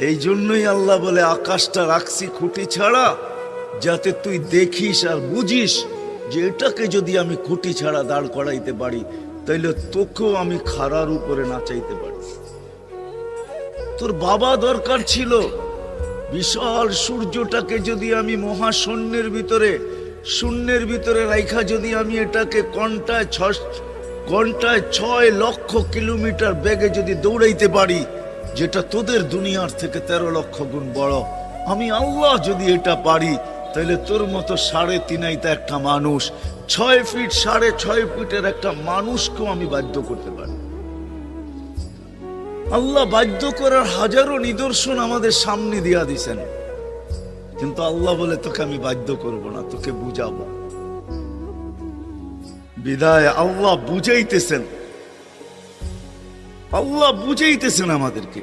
এই জন্যই আল্লাহ বলে আকাশটা রাখছি খুঁটি ছাড়া, যাতে তুই দেখিস আর বুঝিস যে এটাকে যদি আমি খুঁটি ছাড়া দাঁড় করাইতে পারি, তাইলে তোকেও আমি খাড়ার উপরে নাচাইতে পারি। তোর বাবা দরকার ছিল বিশাল সূর্যটাকে যদি আমি মহাশূন্যের ভিতরে রাইখা যদি আমি এটাকে ঘন্টায় 6 লক্ষ কিলোমিটার বেগে যদি দৌড়াইতে পারি, যেটা তোদের দুনিয়ার থেকে 13 লক্ষ গুণ বড়, আমি আল্লাহ যদি এটা পারি, তাহলে তোর মতো 3.5 একটা মানুষ, 6 ফিট 6.5 ফিটের একটা মানুষকেও আমি বাধ্য করতে পারি। আল্লাহ বাধ্য করার হাজারো নিদর্শন আমাদের সামনে দিয়া দিছেন, কিন্তু আল্লাহ বলে তোকে আমি বাধ্য করব না, তোকে বুঝাবো। বিদায় আল্লাহ বুঝাইতেছেন আমাদেরকে।